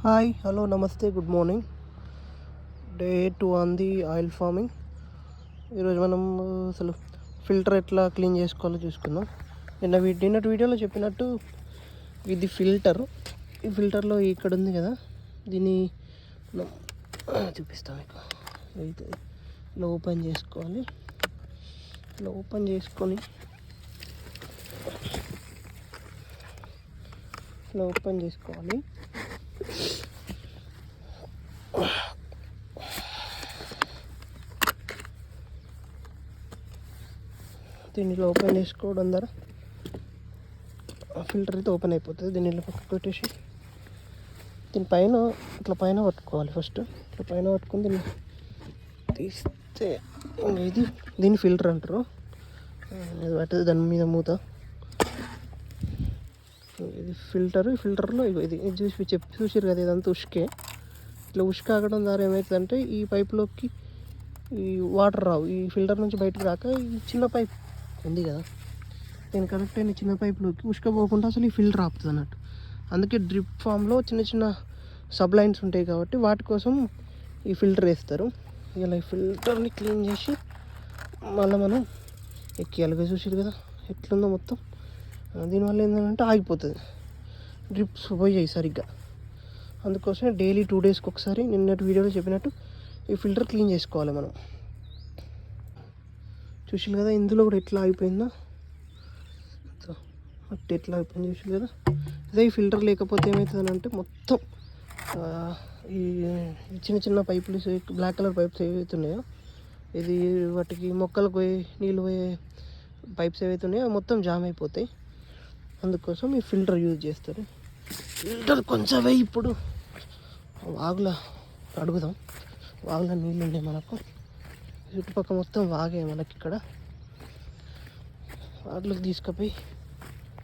Hi hello నమస్తే good morning. Day 2 on the oil farming. ఈరోజు మనం అసలు ఫిల్టర్ ఎట్లా క్లీన్ చేసుకోవాలో చూసుకుందాం. నిన్నటి వీడియోలో చెప్పినట్టు ఇది ఫిల్టర్. ఈ ఫిల్టర్లో ఇక్కడ ఉంది కదా, దీన్ని చూపిస్తాం మీకు. అయితే ఇలా ఓపెన్ చేసుకోవాలి. ఇలా ఓపెన్ చేసుకొని దీనిలో ఓపెన్ చేసుకోవడం ద్వారా ఫిల్టర్ అయితే ఓపెన్ అయిపోతుంది. దీన్ని ఇలా పక్కకు పెట్టేసి దీనిపైన ఇట్లా పైన పట్టుకోవాలి. ఫస్ట్ ఇట్లా పైన పట్టుకొని దీన్ని తీస్తే ఇది దీన్ని ఫిల్టర్ అంటారు. ఇది పట్టేది దాని మీద మూత. ఇది ఫిల్టర్లో ఇది చూసారు కదా, ఇదంతా ఉష్కే. ఇట్లా ఉష్క ఆగడం ద్వారా ఏమవుతుందంటే ఈ పైపులోకి ఈ వాటర్ రావు. ఈ ఫిల్టర్ నుంచి బయటకు రాక ఈ చిన్న పైప్ ఉంది కదా, దీన్ని కనెక్ట్ అయిన చిన్న పైపులోకి ఉష్క పోకుండా అసలు ఈ ఫిల్టర్ ఆపుతుంది అన్నట్టు. అందుకే డ్రిప్ ఫామ్లో చిన్న చిన్న సబ్ లైన్స్ ఉంటాయి కాబట్టి వాటి కోసం ఈ ఫిల్టర్ వేస్తారు. ఇలా ఈ ఫిల్టర్ని క్లీన్ చేసి మళ్ళీ మనం ఎక్కియాలి. చూసారు కదా ఎట్లుందో మొత్తం. దీనివల్ల ఏంటంటే ఆగిపోతుంది, డ్రిప్స్ పోయాయి సరిగ్గా. అందుకోసం డైలీ 2 డేస్కి ఒకసారి నిన్నటి వీడియోలో చెప్పినట్టు ఈ ఫిల్టర్ క్లీన్ చేసుకోవాలి మనం. చూసారు కదా ఇందులో కూడా ఎట్లా అయిపోయిందో, అట్లా ఎట్లా అయిపోయింది చూసారు కదా. అదే ఈ ఫిల్టర్ లేకపోతే ఏమవుతుందంటే మొత్తం ఈ చిన్న చిన్న పైపులు, బ్లాక్ కలర్ పైప్స్ ఏవైతున్నాయో, ఇది వాటికి మొక్కలకు పోయి నీళ్ళు పోయే పైప్స్ ఏవైతున్నాయో మొత్తం జామ్ అయిపోతాయి. అందుకోసం ఈ ఫిల్టర్ యూజ్ చేస్తారు. ఫిల్టర్ కొంచెం ఇప్పుడు వాగులో అడుగుదాం. వాగులో నీళ్ళు ఉన్నాయి మనకు, చుట్టుపక్కల మొత్తం వాగే మనకి. ఇక్కడ వాటిలోకి తీసుకుపోయి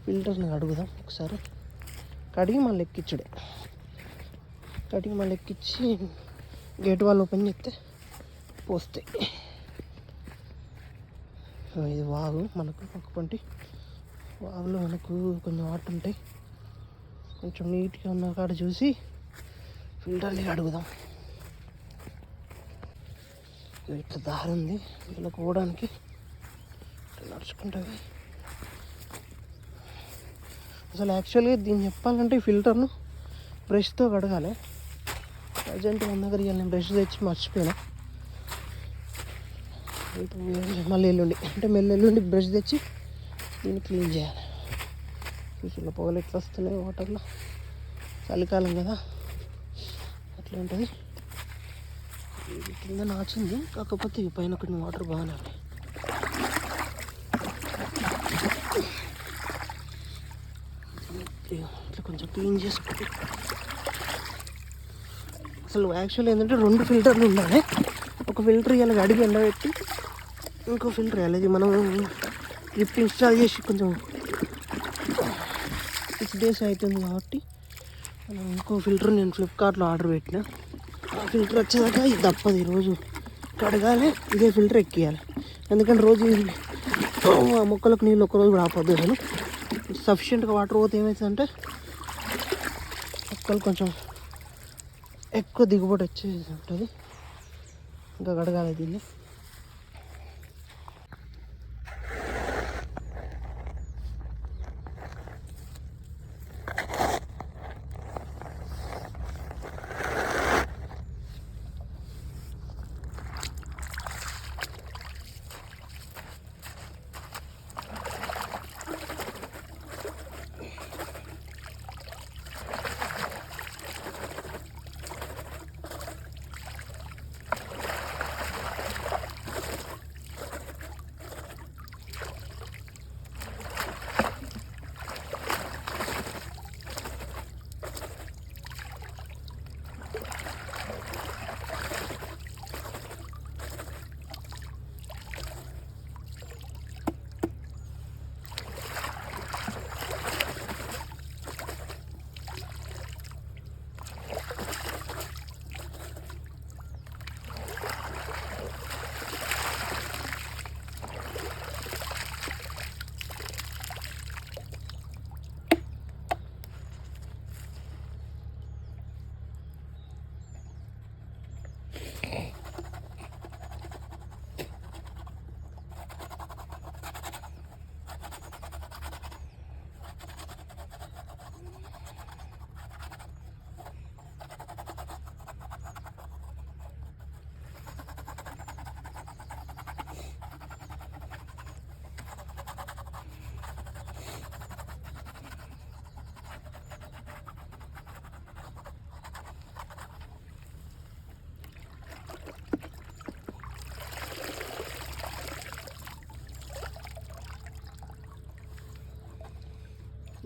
ఫిల్టర్ని అడుగుదాం ఒకసారి. కడిగి మళ్ళీ ఎక్కించుడే. కడిగి మళ్ళీ ఎక్కించి గేట్ వాళ్ళు ఓపెన్ చేస్తే పోస్తాయి. ఇది వాగు మనకు పక్కపంటి వాగులో మనకు కొంచెం వాటర్ ఉంటాయి. కొంచెం నీట్గా ఉన్న కాడ చూసి ఫిల్టర్ని అడుగుదాం. ఇట్లా దారి ఉంది, ఇందులో పోవడానికి నడుచుకుంటుంది. అసలు యాక్చువల్గా దీన్ని చెప్పాలంటే ఈ ఫిల్టర్ను బ్రష్తో కడగాలి. ప్రజెంట్ మన దగ్గర నేను బ్రష్ తెచ్చి మర్చిపోయినా. మళ్ళీ ఎల్లుండి బ్రష్ తెచ్చి దీన్ని క్లీన్ చేయాలి. చూసిన పొగలు ఎట్లా వస్తున్నాయి వాటర్లో. చలికాలం కదా అట్లా ఉంటుంది. కింద నాచింది, కాకపోతే ఈ పైన కొన్ని వాటర్ బాగానే ఉన్నాయి. ఇట్లా కొంచెం క్లీన్ చేసుకుంటే అసలు యాక్చువల్ ఏంటంటే 2 ఫిల్టర్లు ఉండాలి. ఒక ఫిల్టర్ ఇలా అడిగి ఎండబెట్టి ఇంకో ఫిల్టర్ వేయాలి. ఇది మనం డ్రిప్ ఇన్స్టాల్ చేసి కొంచెం 6 days అవుతుంది కాబట్టి మనం ఇంకో ఫిల్టర్ నేను ఫ్లిప్కార్ట్లో ఆర్డర్ పెట్టిన. ఆ ఫిల్టర్ వచ్చేదాకా ఇది తప్పదు, ఈరోజు కడగాలి, ఇదే ఫిల్టర్ ఎక్కియాలి. ఎందుకంటే రోజు మొక్కలకు నీళ్ళు ఒక్కరోజు కూడా ఆపొద్దు. నేను సఫిషియెంట్గా వాటర్ పోతే ఏమవుతుందంటే మొక్కలు కొంచెం ఎక్కువ దిగుబడి వచ్చేది ఉంటుంది. ఇంకా కడగాలి దీన్ని.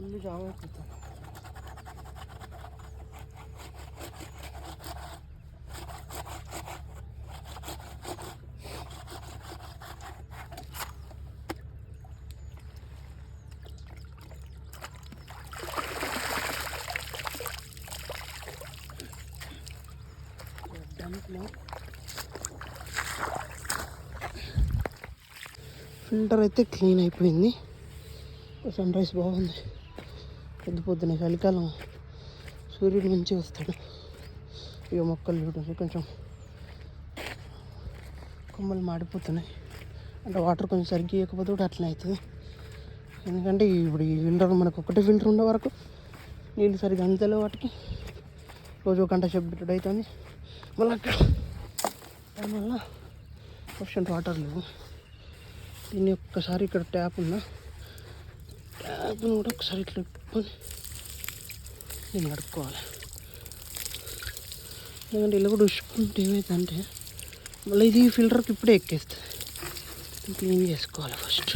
ఫుల్ జామ్ అయిపోతుంది. ఫిల్టర్ అయితే క్లీన్ అయిపోయింది. సన్ రైజ్ బాగుంది. పొద్దునే చలికాలం సూర్యుడు మంచి వస్తాడు. ఇక మొక్కలు చూడండి కొంచెం కొమ్మలు మాడిపోతున్నాయి. అంటే వాటర్ కొంచెం సరిగ్గా ఇవ్వకపోతే కూడా అట్లనే అవుతుంది. ఎందుకంటే ఇప్పుడు ఈ ఫిల్టర్ మనకు ఒకటే ఫిల్టర్ ఉండే వరకు నీళ్ళు సరిగ్గా అందుతలే వాటికి. రోజు ఒక గంట సేపు పెట్టడం అవుతుంది. మళ్ళీ అక్కడ దానివల్ల సఫిషియంట్ వాటర్ లేవు. దీన్ని ఒక్కసారి ఇక్కడ ట్యాప్ను కూడా ఒకసారి ఇట్లా పెట్టుకొని దీన్ని కడుక్కోవాలి. ఎందుకంటే ఇలా కూడా ఉసుకుంటే ఏమవుతుందంటే మళ్ళీ ఇది ఫిల్టర్కి ఇప్పుడే ఎక్కేస్తుంది. క్లీన్ చేసుకోవాలి. ఫస్ట్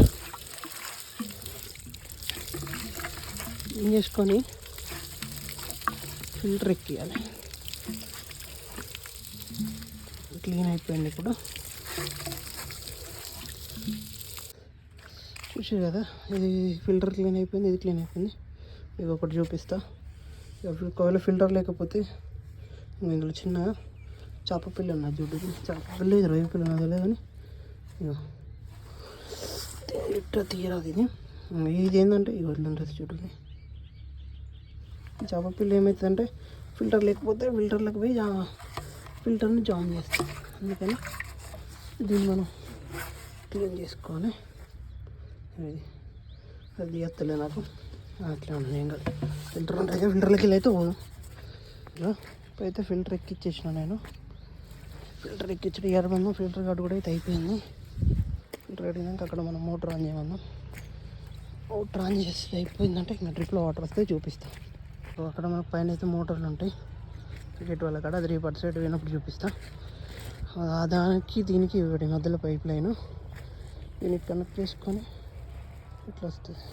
క్లీన్ చేసుకొని ఫిల్టర్ ఎక్కియాలి. క్లీన్ అయిపోయింది. ఇప్పుడు చూసారు కదా, ఇది ఫిల్టర్ క్లీన్ అయిపోయింది, ఇది క్లీన్ అయిపోయింది. ఇది ఒకటి చూపిస్తా. ఒకవేళ ఫిల్టర్ లేకపోతే ఇందులో చిన్న చేప పిల్ల ఉన్నది చూడు. చేప పిల్ల ఇది రొయ్య పిల్ల ఉన్నది లేదు కానీ ఇట్లా తీయరాదు. ఇది ఏంటంటే ఇది వదిలింటుంది చూడండి. చేప పిల్ల ఏమవుతుందంటే ఫిల్టర్ లేకపోతే ఫిల్టర్లకు పోయి ఫిల్టర్ని జామ్ చేస్తాం. అందుకని దీన్ని మనం క్లీన్ చేసుకోవాలి. అది ఎత్తలే నాకు అట్లా ఉంది. ఏం కాదు, ఫిల్టర్ ఉంటుంది. ఫిల్టర్లకి వెళ్ళి అయితే పోను. ఇప్పుడైతే ఫిల్టర్ ఎక్కిచ్చేసిన నేను. ఫిల్టర్ ఎక్కించడం ఎరబందాం. ఫిల్టర్ కార్డు కూడా అయితే అయిపోయింది. ఫిల్టర్ అడిగినాక అక్కడ మనం మోటార్ ఆన్ చేయమన్నాం. మోటార్ ఆన్ చేస్తే అయిపోయిందంటే ఇంకా డ్రిప్లో వాటర్ వస్తే చూపిస్తాం. అక్కడ మనకు పైన అయితే మోటార్లు ఉంటాయి క్రికెట్ వాళ్ళ కాడ. అది రేపు అటు సైడ్ పోయినప్పుడు చూపిస్తాం. దానికి దీనికి మధ్యలో పైప్ లైన్ దీనికి కనెక్ట్ చేసుకొని ఇట్లా వస్తుంది.